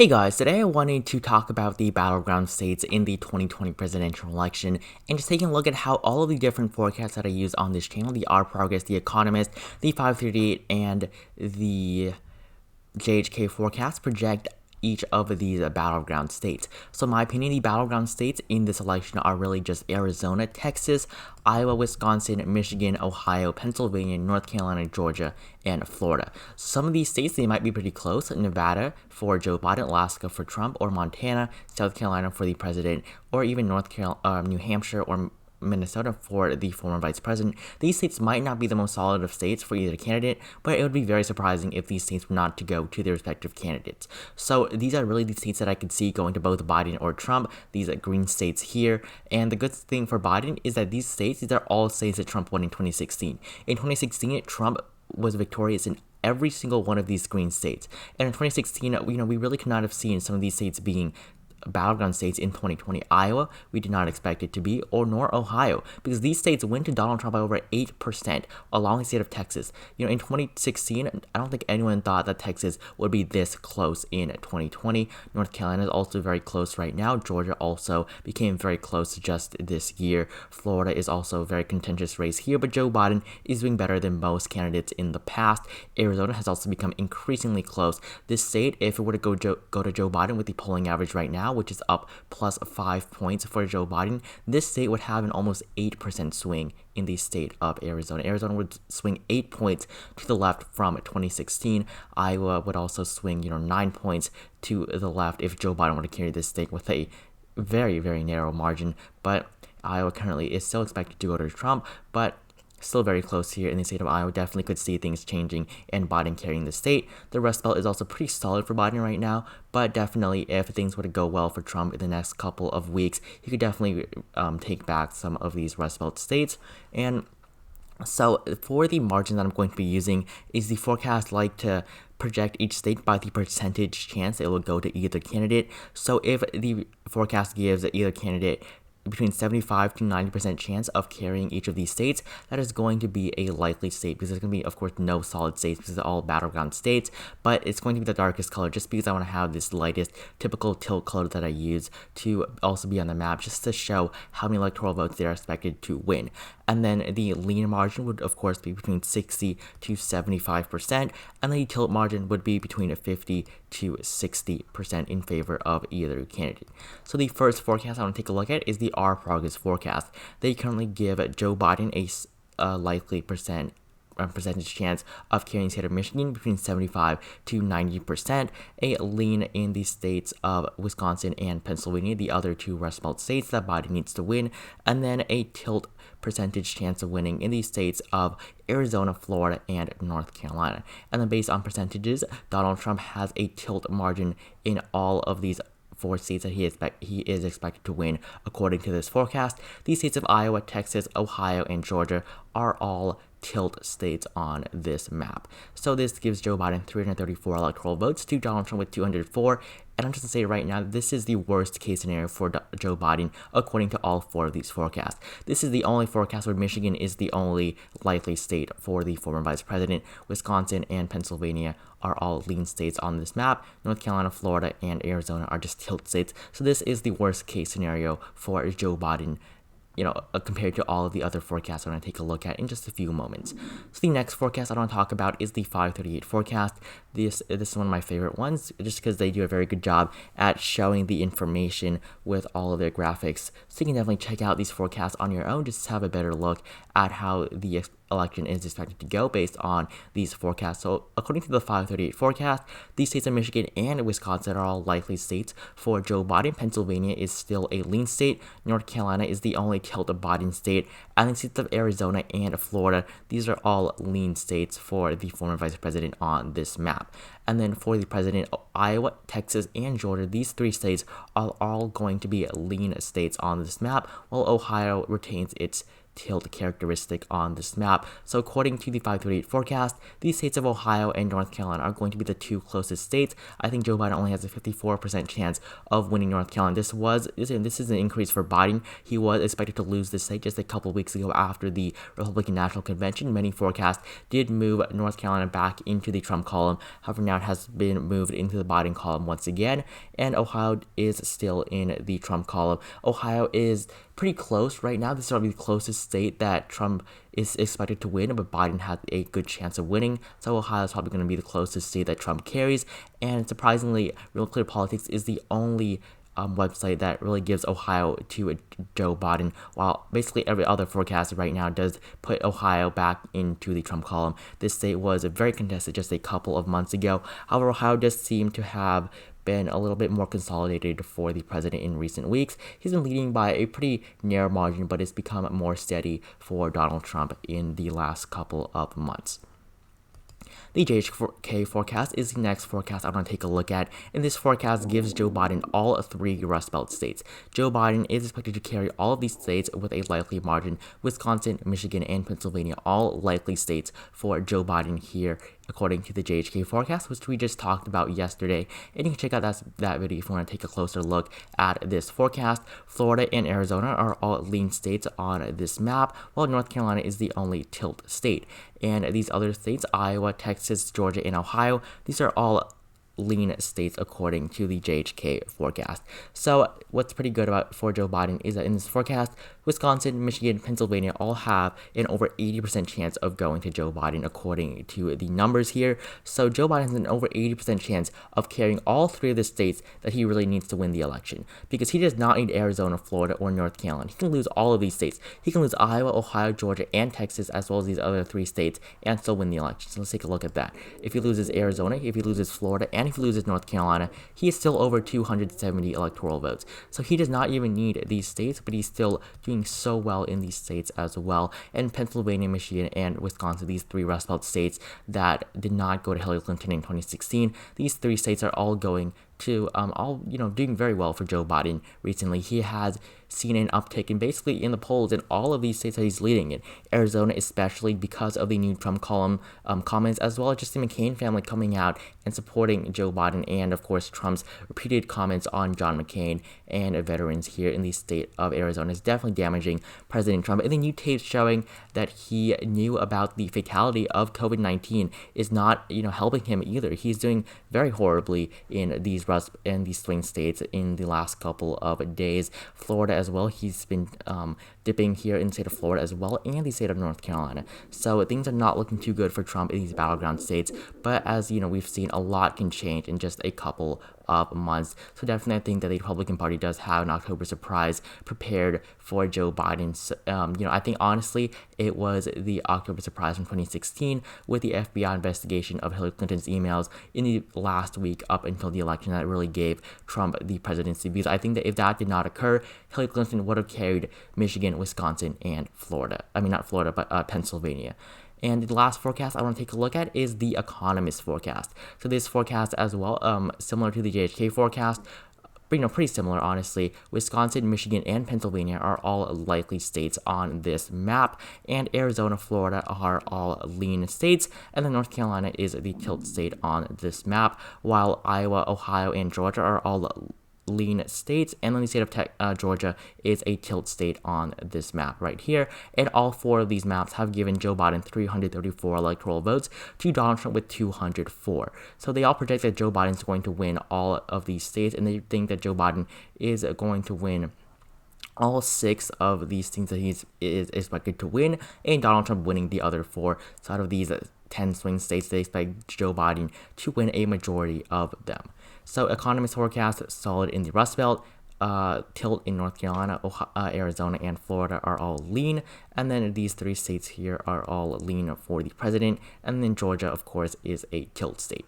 Hey guys, today I wanted to talk about the battleground states in the 2020 presidential election and just taking a look at how all of the different forecasts that I use on this channel, the OurProgress, the Economist, the 538, and the JHK forecasts project each of these battleground states. So in my opinion, the battleground states in this election are really just Arizona, Texas, Iowa, Wisconsin, Michigan, Ohio, Pennsylvania, North Carolina, Georgia, and Florida. Some of these states, they might be pretty close. Nevada for Joe Biden, Alaska for Trump, or Montana, South Carolina for the president, or even New Hampshire or Minnesota for the former vice president. These states might not be the most solid of states for either candidate, but it would be very surprising if these states were not to go to their respective candidates. So these are really the states that I could see going to both Biden or Trump, these green states here. And the good thing for Biden is that these are all states that Trump won in 2016. In 2016, Trump was victorious in every single one of these green states. And in 2016, we really could not have seen some of these states being battleground states in 2020. Iowa, we did not expect it to be, or nor Ohio, because these states went to Donald Trump by over 8%, along the state of Texas. In 2016, I don't think anyone thought that Texas would be this close in 2020. North Carolina is also very close right now. Georgia also became very close just this year. Florida is also a very contentious race here, but Joe Biden is doing better than most candidates in the past. Arizona has also become increasingly close. This state, if it were to go to Joe Biden with the polling average right now, which is up plus 5 points for Joe Biden, this state would have an almost 8% swing in the state of Arizona. Arizona would swing 8 points to the left from 2016. Iowa would also swing, 9 points to the left if Joe Biden were to carry this state with a very, very narrow margin. But Iowa currently is still expected to go to Trump, but still very close here in the state of Iowa. Definitely could see things changing and Biden carrying the state. The Rust Belt is also pretty solid for Biden right now, but definitely if things were to go well for Trump in the next couple of weeks, he could definitely take back some of these Rust Belt states. And so for the margin that I'm going to be using is the forecast like to project each state by the percentage chance it will go to either candidate. So if the forecast gives either candidate between 75 to 90% chance of carrying each of these states, that is going to be a likely state, because there's going to be, of course, no solid states because they're all battleground states, but it's going to be the darkest color just because I want to have this lightest typical tilt color that I use to also be on the map, just to show how many electoral votes they're expected to win. And then the lean margin would, of course, be between 60 to 75%, and the tilt margin would be between 50 to 60% in favor of either candidate. So the first forecast I want to take a look at is the OurProgress forecast. They currently give Joe Biden a likely percentage chance of carrying the state of Michigan between 75 to 90%, a lean in the states of Wisconsin and Pennsylvania, the other two Rust Belt states that Biden needs to win, and then a tilt percentage chance of winning in the states of Arizona, Florida, and North Carolina. And then based on percentages, Donald Trump has a tilt margin in all of these 4 states that he is expected to win according to this forecast. These states of Iowa, Texas, Ohio, and Georgia are all tilt states on this map. So this gives Joe Biden 334 electoral votes to Donald Trump with 204. And I'm just going to say right now, this is the worst case scenario for Joe Biden according to all 4 of these forecasts. This is the only forecast where Michigan is the only likely state for the former vice president. Wisconsin and Pennsylvania are all lean states on this map. North Carolina, Florida, and Arizona are just tilt states. So this is the worst case scenario for Joe Biden, compared to all of the other forecasts I'm going to take a look at in just a few moments. So the next forecast I want to talk about is the 538 forecast. This is one of my favorite ones, just because they do a very good job at showing the information with all of their graphics. So you can definitely check out these forecasts on your own, just to have a better look at how the election is expected to go based on these forecasts. So according to the 538 forecast, these states of Michigan and Wisconsin are all likely states for Joe Biden. Pennsylvania is still a lean state. North Carolina is the only tilt Biden state. And the states of Arizona and Florida, these are all lean states for the former vice president on this map. And then for the president, Iowa, Texas, and Georgia, these 3 states are all going to be lean states on this map, while Ohio retains its tilt characteristic on this map. So according to the 538 forecast, the states of Ohio and North Carolina are going to be the two closest states. I think Joe Biden only has a 54% chance of winning North Carolina. This is an increase for Biden. He was expected to lose this state just a couple weeks ago after the Republican National Convention. Many forecasts did move North Carolina back into the Trump column. However, now it has been moved into the Biden column once again, and Ohio is still in the Trump column. Ohio is pretty close right now. This is probably the closest state that Trump is expected to win, but Biden has a good chance of winning. So Ohio is probably going to be the closest state that Trump carries. And surprisingly, Real Clear Politics is the only website that really gives Ohio to Joe Biden, while basically every other forecast right now does put Ohio back into the Trump column. This state was very contested just a couple of months ago. However, Ohio does seem to have been a little bit more consolidated for the president in recent weeks. He's been leading by a pretty narrow margin, but it's become more steady for Donald Trump in the last couple of months. The JHK forecast is the next forecast I want to take a look at, and this forecast gives Joe Biden all three Rust Belt states. Joe Biden is expected to carry all of these states with a likely margin. Wisconsin, Michigan, and Pennsylvania, all likely states for Joe Biden here, according to the JHK forecast, which we just talked about yesterday. And you can check out that video if you want to take a closer look at this forecast. Florida and Arizona are all lean states on this map, while North Carolina is the only tilt state. And these other states, Iowa, Texas, Georgia, and Ohio, these are all lean states according to the JHK forecast. So what's pretty good about for Joe Biden is that in this forecast, Wisconsin, Michigan, Pennsylvania all have an over 80% chance of going to Joe Biden according to the numbers here. So Joe Biden has an over 80% chance of carrying all three of the states that he really needs to win the election, because he does not need Arizona, Florida, or North Carolina. He can lose all of these states. He can lose Iowa, Ohio, Georgia, and Texas, as well as these other three states, and still win the election. So let's take a look at that. If he loses Arizona, if he loses Florida, and if he loses North Carolina, he is still over 270 electoral votes. So he does not even need these states, but he's still doing so well in these states as well. And Pennsylvania, Michigan, and Wisconsin, these three Rust Belt states that did not go to Hillary Clinton in 2016, these three states are all going to doing very well for Joe Biden recently. He has seen an uptick basically in the polls in all of these states that he's leading in. Arizona, especially because of the new Trump column comments, as well as just the McCain family coming out and supporting Joe Biden, and of course Trump's repeated comments on John McCain and veterans here in the state of Arizona is definitely damaging President Trump. And the new tapes showing that he knew about the fatality of COVID-19 is not helping him either. He's doing very horribly in these swing states in the last couple of days. Florida as well, he's been dipping here in the state of Florida as well, and the state of North Carolina. So things are not looking too good for Trump in these battleground states, but as we've seen, a lot can change in just a couple of months. So definitely I think that the Republican Party does have an October surprise prepared for Joe Biden. I think honestly it was the October surprise from 2016 with the FBI investigation of Hillary Clinton's emails in the last week up until the election that really gave Trump the presidency, because I think that if that did not occur, Hillary Clinton would have carried Michigan, Wisconsin, and Florida. I mean, not Florida, but Pennsylvania. And the last forecast I want to take a look at is the Economist forecast. So this forecast as well, similar to the JHK forecast, pretty similar honestly. Wisconsin, Michigan, and Pennsylvania are all likely states on this map, and Arizona, Florida are all lean states, and then North Carolina is the tilt state on this map, while Iowa, Ohio, and Georgia are all lean states, and then the state of Georgia is a tilt state on this map right here. And all four of these maps have given Joe Biden 334 electoral votes to Donald Trump with 204. So they all project that Joe Biden is going to win all of these states, and they think that Joe Biden is going to win all 6 of these things that he is expected to win, and Donald Trump winning the other 4. So out of these 10 swing states, they expect Joe Biden to win a majority of them. So Economist forecast solid in the Rust Belt, tilt in North Carolina, Arizona, and Florida are all lean, and then these 3 states here are all lean for the president, and then Georgia, of course, is a tilt state.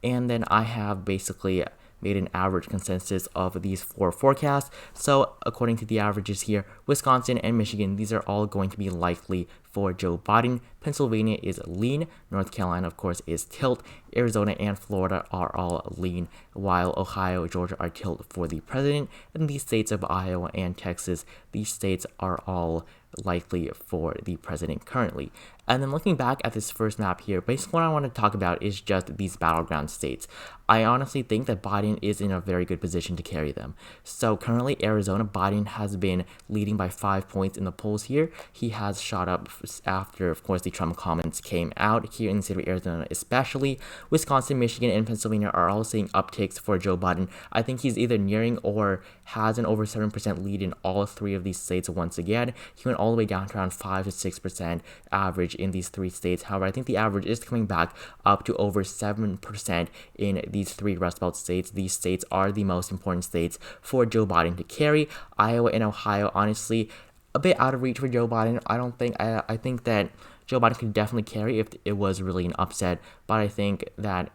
And then I have basically made an average consensus of these 4 forecasts. So according to the averages here, Wisconsin and Michigan, these are all going to be likely for Joe Biden. Pennsylvania is lean. North Carolina, of course, is tilt. Arizona and Florida are all lean, while Ohio, Georgia are tilt for the president. And the states of Iowa and Texas, these states are all likely for the president currently. And then looking back at this first map here, basically what I want to talk about is just these battleground states. I honestly think that Biden is in a very good position to carry them. So currently Arizona, Biden has been leading by 5 points in the polls here. He has shot up after, of course, the Trump comments came out here in the state of Arizona especially. Wisconsin, Michigan, and Pennsylvania are all seeing upticks for Joe Biden. I think he's either nearing or has an over 7% lead in all three of these states once again. He went all the way down to around 5 to 6% average in these three states. However, I think the average is coming back up to over 7% in these three Rust Belt states. These states are the most important states for Joe Biden to carry. Iowa and Ohio, honestly, a bit out of reach for Joe Biden. I think that Joe Biden could definitely carry if it was really an upset, but I think that,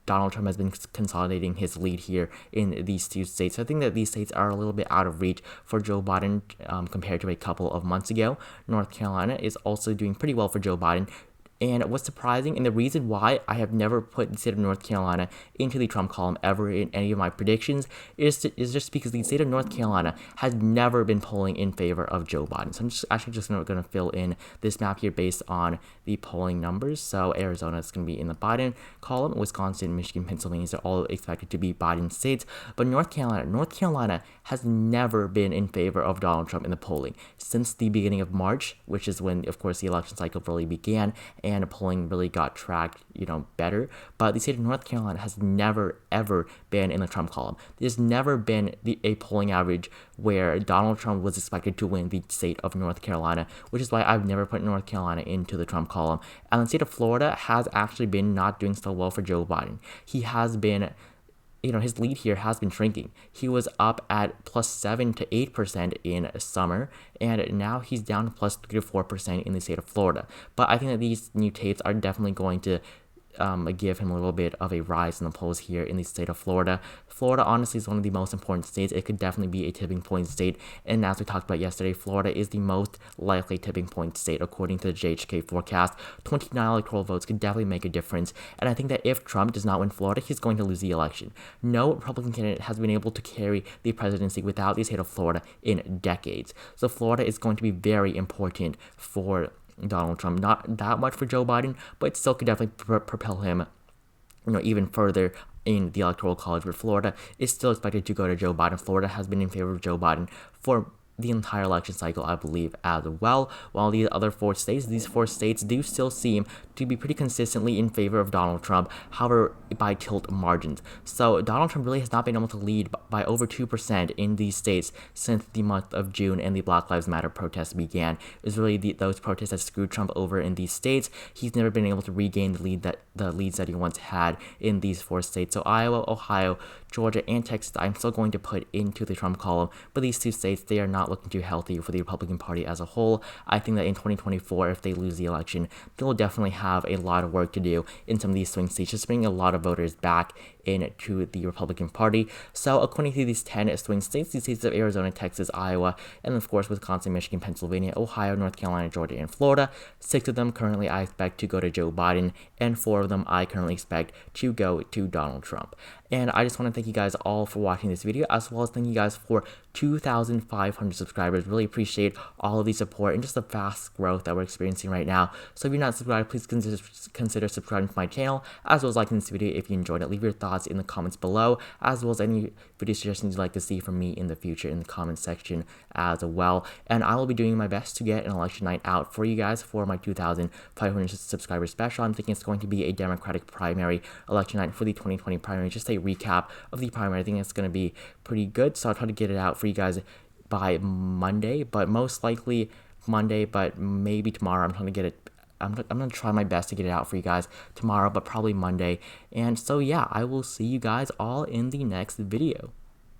Donald Trump has been consolidating his lead here in these two states. So I think that these states are a little bit out of reach for Joe Biden compared to a couple of months ago. North Carolina is also doing pretty well for Joe Biden. And what's surprising, and the reason why I have never put the state of North Carolina into the Trump column ever in any of my predictions is just because the state of North Carolina has never been polling in favor of Joe Biden. So I'm actually just going to fill in this map here based on the polling numbers. So Arizona is going to be in the Biden column. Wisconsin, Michigan, Pennsylvania are all expected to be Biden states. But North Carolina has never been in favor of Donald Trump in the polling since the beginning of March, which is when, of course, the election cycle really began and polling really got tracked, better. But the state of North Carolina has never, ever been in the Trump column. There's never been a polling average where Donald Trump was expected to win the state of North Carolina, which is why I've never put North Carolina into the Trump column. And the state of Florida has actually been not doing so well for Joe Biden. He has been his lead here has been shrinking. He was up at plus 7 to 8% in summer, and now he's down to plus 3 to 4% in the state of Florida. But I think that these new tapes are definitely going to give him a little bit of a rise in the polls here in the state of Florida. Florida, honestly, is one of the most important states. It could definitely be a tipping point state. And as we talked about yesterday, Florida is the most likely tipping point state according to the JHK forecast. 29 electoral votes could definitely make a difference. And I think that if Trump does not win Florida, he's going to lose the election. No Republican candidate has been able to carry the presidency without the state of Florida in decades. So Florida is going to be very important for Donald Trump. Not that much for Joe Biden, but it still could definitely propel him, even further in the Electoral College. But Florida is still expected to go to Joe Biden. Florida has been in favor of Joe Biden for the entire election cycle, I believe, as well. While these other these four states do still seem to be pretty consistently in favor of Donald Trump, however, by tilt margins. So Donald Trump really has not been able to lead by over 2% in these states since the month of June and the Black Lives Matter protests began. It was really those protests that screwed Trump over in these states. He's never been able to regain the leads that he once had in these four states. So Iowa, Ohio, Georgia, and Texas, I'm still going to put into the Trump column. But these two states, they are not looking too healthy for the Republican Party as a whole. I think that in 2024, if they lose the election, they will definitely have a lot of work to do in some of these swing states, just bringing a lot of voters back into the Republican Party. So according to these 10 swing states, the states of Arizona, Texas, Iowa, and of course Wisconsin, Michigan, Pennsylvania, Ohio, North Carolina, Georgia, and Florida, 6 of them currently I expect to go to Joe Biden, and 4 of them I currently expect to go to Donald Trump. And I just want to thank you guys all for watching this video, as well as thank you guys for 2,500 subscribers. Really appreciate all of the support and just the fast growth that we're experiencing right now. So if you're not subscribed, please consider subscribing to my channel, as well as liking this video if you enjoyed it. Leave your thoughts in the comments below, as well as any video suggestions you'd like to see from me in the future in the comments section as well. And I will be doing my best to get an election night out for you guys for my 2,500 subscriber special. I'm thinking it's going to be a Democratic primary election night for the 2020 primary. Just a recap of the primary. I think it's going to be pretty good, so I'll try to get it out for you guys by Monday, but most likely Monday, but maybe tomorrow. I'm trying to get it. I'm going to try my best to get it out for you guys tomorrow, but probably Monday. And so yeah, I will see you guys all in the next video.